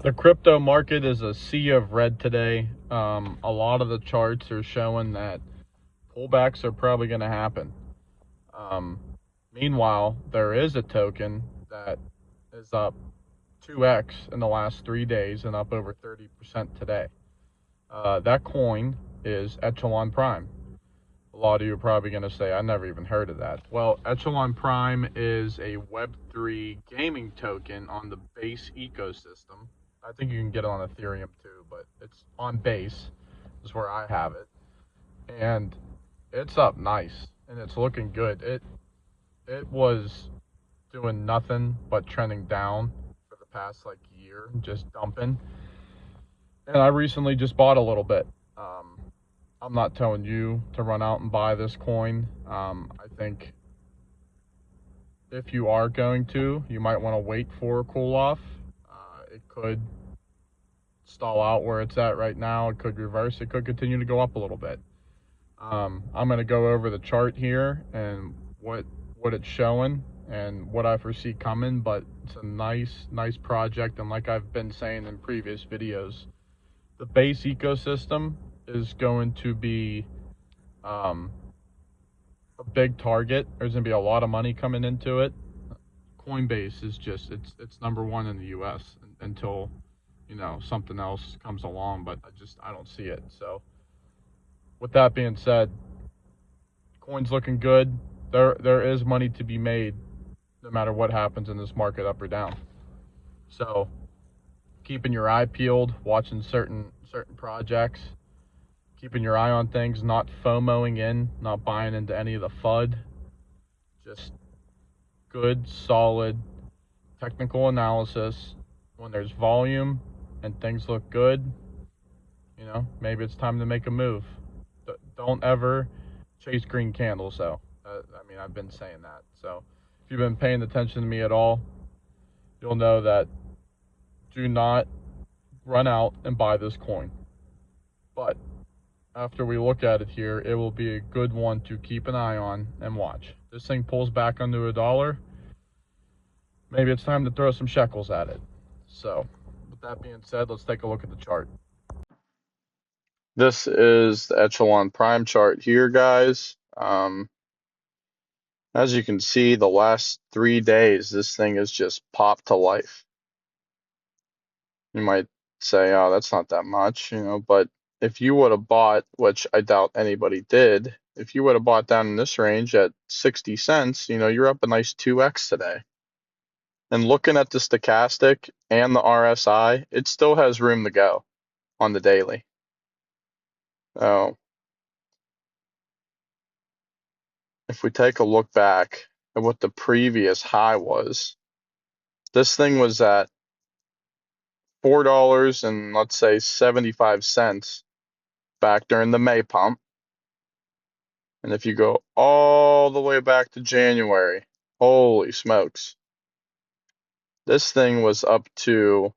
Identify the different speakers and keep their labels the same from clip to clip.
Speaker 1: The crypto market is a sea of red today. A lot of the charts are showing that pullbacks are probably going to happen. Um, Meanwhile, there is a token that is up 2x in the last 3 days and up over 30% today. That coin is Echelon Prime. A lot of you are probably going to say, I never even heard of that. Well, Echelon Prime is a Web3 gaming token on the Base ecosystem. I think you can get it on Ethereum too, but it's on Base, is where I have it. And it's up nice, and it's looking good. It was doing nothing but trending down for the past like year, just dumping. And I recently just bought a little bit. I'm not telling you to run out and buy this coin. I think if you are going to, you might want to wait for a cool off. It could stall out where it's at right now. It could reverse. It could continue to go up a little bit. I'm going to go over the chart here and what it's showing and what I foresee coming. But it's a nice project. And like I've been saying in previous videos, the base ecosystem is going to be a big target. There's going to be a lot of money coming into it. Coinbase is just it's number one in the U.S. until something else comes along, but I don't see it. So with that being said, coin's looking good. There is money to be made no matter what happens in this market, up or down. So keeping your eye peeled, watching certain projects, keeping your eye on things, not FOMOing in, not buying into any of the FUD, just good, solid technical analysis. When there's volume and things look good, maybe it's time to make a move. Don't ever chase green candles, though. I've been saying that. So if you've been paying attention to me at all, you'll know that do not run out and buy this coin. But after we look at it here, it will be a good one to keep an eye on and watch. This thing pulls back under $1. Maybe it's time to throw some shekels at it. So with that being said, let's take a look at the chart. This is the Echelon Prime chart here, guys. As you can see, the last 3 days, this thing has just popped to life. You might say, oh, that's not that much, but if you would have bought, which I doubt anybody did, if you would have bought down in this range at 60 cents, you're up a nice 2x today. And looking at the stochastic and the RSI, it still has room to go on the daily. So if we take a look back at what the previous high was, this thing was at $4 and let's say 75 cents back during the May pump. And if you go all the way back to January, holy smokes, this thing was up to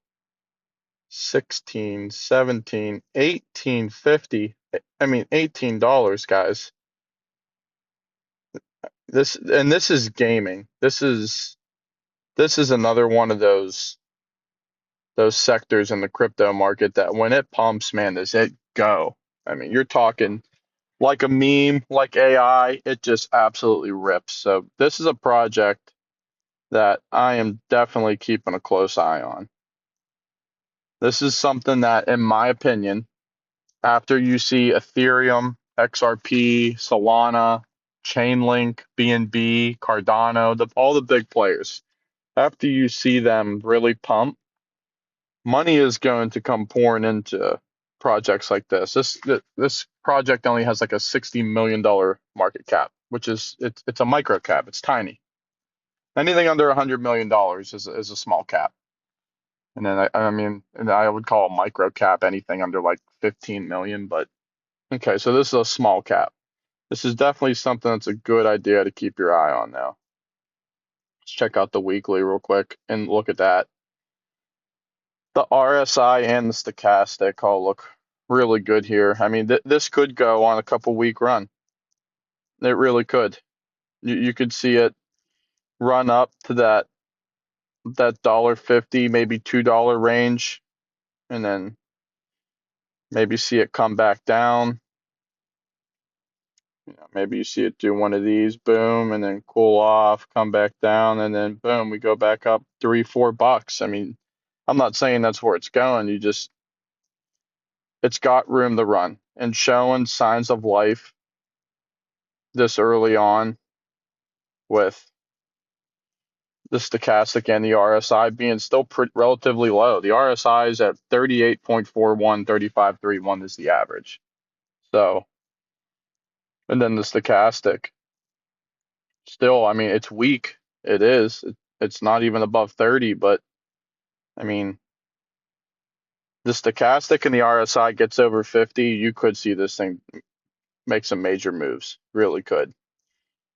Speaker 1: 16, 17, 18.50. $18, guys. This is gaming. This is another one of those sectors in the crypto market that when it pumps, man, does it go. You're talking like a meme, like AI, it just absolutely rips. So this is a project that I am definitely keeping a close eye on. This is something that, in my opinion, after you see Ethereum, XRP, Solana, Chainlink, BNB, Cardano, all the big players, after you see them really pump, money is going to come pouring into projects like this. This project only has like a $60 million market cap, which is it's a micro cap. It's tiny. Anything under $100 million is a small cap. And then and I would call a micro cap anything under like 15 million. But okay, so this is a small cap. This is definitely something that's a good idea to keep your eye on now. Let's check out the weekly real quick and look at that. The RSI and the stochastic all look really good here. This could go on a couple week run. It really could. You could see it run up to that $1.50, maybe $2 range, and then maybe see it come back down. Maybe you see it do one of these, boom, and then cool off, come back down, and then boom, we go back up $3-4. I mean, I'm not saying that's where it's going. It's got room to run, and showing signs of life this early on with the stochastic and the RSI being still relatively low. The RSI is at 38.41, 35.31 is the average. So, and then the stochastic still, I mean, it's weak. It is. It's not even above 30, but I mean, the stochastic and the RSI gets over 50, you could see this thing make some major moves. Really could.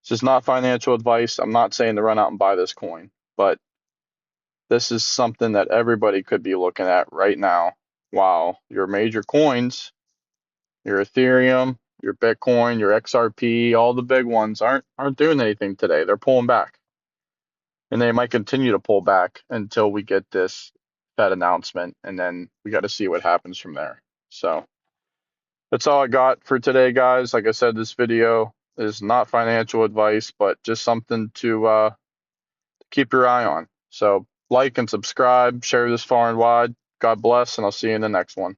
Speaker 1: This is not financial advice. I'm not saying to run out and buy this coin, but this is something that everybody could be looking at right now. While your major coins, your Ethereum, your Bitcoin, your XRP, all the big ones aren't doing anything today. They're pulling back. And they might continue to pull back until we get this Fed announcement, and then we got to see what happens from there. So that's all I got for today, guys. Like I said, this video is not financial advice, but just something to keep your eye on. So like and subscribe, share this far and wide. God bless, and I'll see you in the next one.